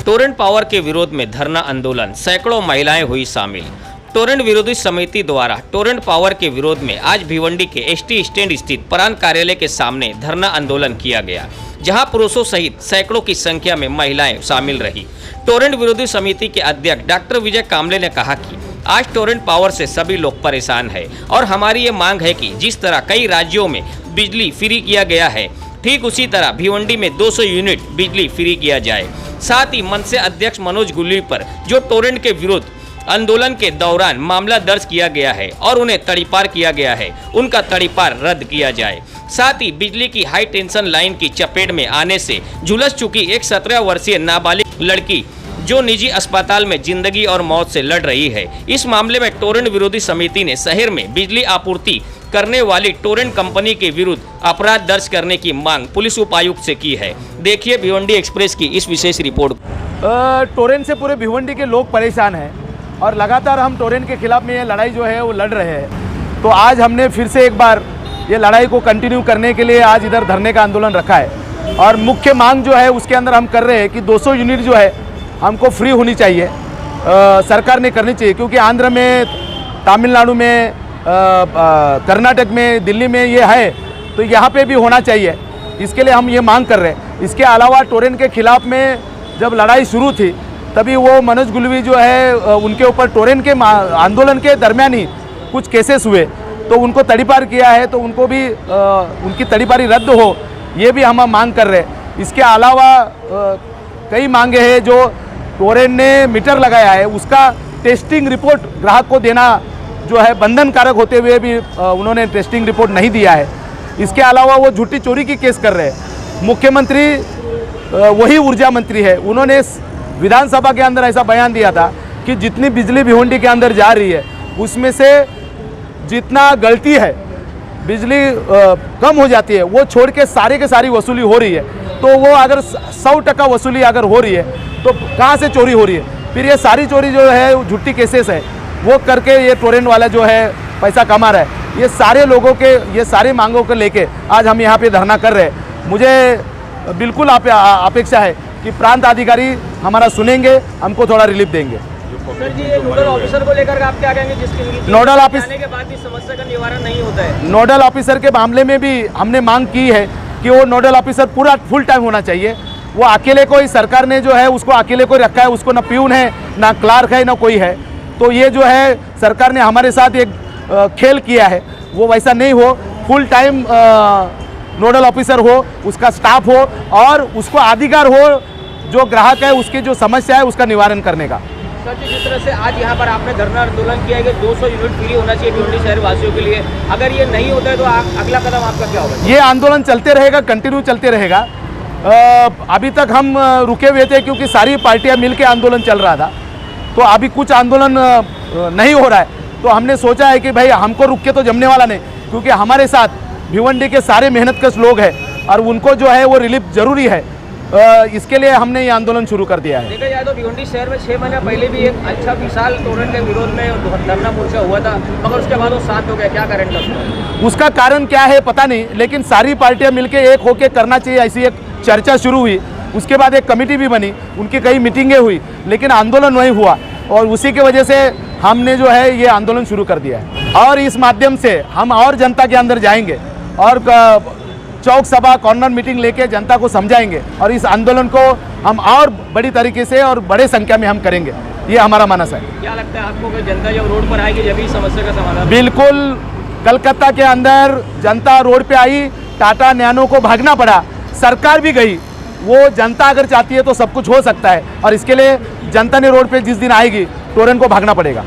Torrent power के विरोध में धरना आंदोलन, सैकड़ों महिलाएं हुई शामिल। टोरेंट विरोधी समिति द्वारा टोरेंट पावर के विरोध में आज भिवंडी के एसटी स्टैंड स्थित प्रांत कार्यालय के सामने धरना आंदोलन किया गया, जहां पुरुषों सहित सैकड़ों की संख्या में महिलाएं शामिल रही। टोरेंट विरोधी समिति के अध्यक्ष डॉक्टर विजय कामले ने कहा कि आज टोरेंट पावर से सभी लोग परेशान हैं और हमारी ये मांग है कि जिस तरह कई राज्यों में बिजली फ्री किया गया है, ठीक उसी तरह भिवंडी में 200 यूनिट बिजली फ्री किया जाए। साथ ही मनसे अध्यक्ष मनोज गुल्ली पर जो टोरेंट के विरोध आंदोलन के दौरान मामला दर्ज किया गया है और उन्हें तड़ीपार किया गया है, उनका तड़ीपार रद्द किया जाए। साथ ही बिजली की हाई टेंशन लाइन की चपेट में आने से झुलस चुकी एक 17 वर्षीय नाबालिग लड़की जो निजी अस्पताल में जिंदगी और मौत से लड़ रही है, इस मामले में टोरेंट विरोधी समिति ने शहर में बिजली आपूर्ति करने वाली टोरेंट कंपनी के विरुद्ध अपराध दर्ज करने की मांग पुलिस उपायुक्त से की है। देखिए भिवंडी एक्सप्रेस की इस विशेष रिपोर्ट। टोरेंट से पूरे भिवंडी के लोग परेशान हैं और लगातार हम टोरेंट के खिलाफ में ये लड़ाई जो है वो लड़ रहे हैं। तो आज हमने फिर से एक बार ये लड़ाई को कंटिन्यू करने के लिए आज इधर धरने का आंदोलन रखा है और मुख्य मांग जो है उसके अंदर हम कर रहे हैं कि 200 यूनिट जो है हमको फ्री होनी चाहिए, सरकार ने करनी चाहिए, क्योंकि आंध्र में, तमिलनाडु में, कर्नाटक में, दिल्ली में ये है, तो यहाँ पे भी होना चाहिए। इसके लिए हम ये मांग कर रहे हैं। इसके अलावा टोरेंट के खिलाफ में जब लड़ाई शुरू थी तभी वो मनोज गुल्ली जो है उनके ऊपर टोरेंट के आंदोलन के दरमियान ही कुछ केसेस हुए, तो उनको तड़ीपार किया है, तो उनको भी उनकी तड़ीपारी रद्द हो, ये भी हम मांग कर रहे हैं। इसके अलावा कई मांगे हैं जो टोरेंट ने मीटर लगाया है उसका टेस्टिंग रिपोर्ट ग्राहक को देना जो है बंधनकारक होते हुए भी उन्होंने टेस्टिंग रिपोर्ट नहीं दिया है। इसके अलावा वो झूठी चोरी की केस कर रहे हैं। मुख्यमंत्री वही ऊर्जा मंत्री है, उन्होंने विधानसभा के अंदर ऐसा बयान दिया था कि जितनी बिजली भिवंडी के अंदर जा रही है उसमें से जितना गलती है, बिजली कम हो जाती है, वो छोड़ के के सारी वसूली हो रही है। तो वो अगर 100% वसूली अगर हो रही है तो कहाँ से चोरी हो रही है? फिर ये सारी चोरी जो है झूठी केसेस है वो करके ये टोरेंट वाला जो है पैसा कमा रहा है। ये सारे लोगों के ये सारे मांगों को लेके आज हम यहाँ पे धरना कर रहे हैं। मुझे बिल्कुल अपेक्षा है कि प्रांत अधिकारी हमारा सुनेंगे, हमको थोड़ा रिलीफ देंगे। सर जी, नोडल ऑफिसर को लेकर आप क्या कहेंगे जिसके नोडल ऑफिसर के बाद भी समस्या का निवारण नहीं होता है? नोडल ऑफिसर के मामले में भी हमने मांग की है कि वो नोडल ऑफिसर पूरा फुल टाइम होना चाहिए। वो अकेले को ही सरकार ने जो है उसको अकेले को रखा है, उसको ना प्यून है, ना क्लार्क है, ना कोई है। तो ये जो है सरकार ने हमारे साथ एक खेल किया है, वो वैसा नहीं हो। फुल टाइम नोडल ऑफिसर हो, उसका स्टाफ हो और उसको अधिकार हो जो ग्राहक है उसकी जो समस्या है उसका निवारण करने का। सर जी, जिस तरह से आज यहाँ पर आपने धरना आंदोलन किया है कि 200 यूनिट फ्री होना चाहिए भिवंडी शहर वासियों के लिए, अगर ये नहीं होता है तो अगला कदम आपका क्या होगा? ये आंदोलन चलते रहेगा, कंटिन्यू चलते रहेगा। अभी तक हम रुके हुए थे क्योंकि सारी पार्टियां मिलकर आंदोलन चल रहा था, तो अभी कुछ आंदोलन नहीं हो रहा है। तो हमने सोचा है कि भाई हमको रुक के तो जमने वाला नहीं, क्योंकि हमारे साथ भिवंडी के सारे मेहनतकश लोग हैं और उनको जो है वो रिलीफ जरूरी है। इसके लिए हमने ये आंदोलन शुरू कर दिया है। देखा जाए तो भिवंडी शहर में 6 महीने पहले भी एक अच्छा विशाल टोरेंट के विरोध में धरना मोर्चा हुआ था, मगर उसके बाद वो शांत हो गया। क्या कारण था उसका? कारण क्या है पता नहीं, लेकिन सारी पार्टियां मिलकर एक होकर करना चाहिए ऐसी एक चर्चा शुरू हुई। उसके बाद एक कमेटी भी बनी, उनकी कई मीटिंगें हुई, लेकिन आंदोलन नहीं हुआ और उसी की वजह से हमने जो है ये आंदोलन शुरू कर दिया है। और इस माध्यम से हम और जनता के अंदर जाएंगे और चौक सभा, कॉर्नर मीटिंग लेके जनता को समझाएंगे और इस आंदोलन को हम और बड़ी तरीके से और बड़े संख्या में हम करेंगे। ये हमारा मानस है। क्या लगता है आपको कि जनता जब रोड पर आएगी जब समस्या का समाधान? बिल्कुल। कलकत्ता के अंदर जनता रोड पे आई, टाटा नैनो को भागना पड़ा, सरकार भी गई। वो जनता अगर चाहती है तो सब कुछ हो सकता है और इसके लिए जनता ने रोड पे जिस दिन आएगी टोरेंट को भागना पड़ेगा।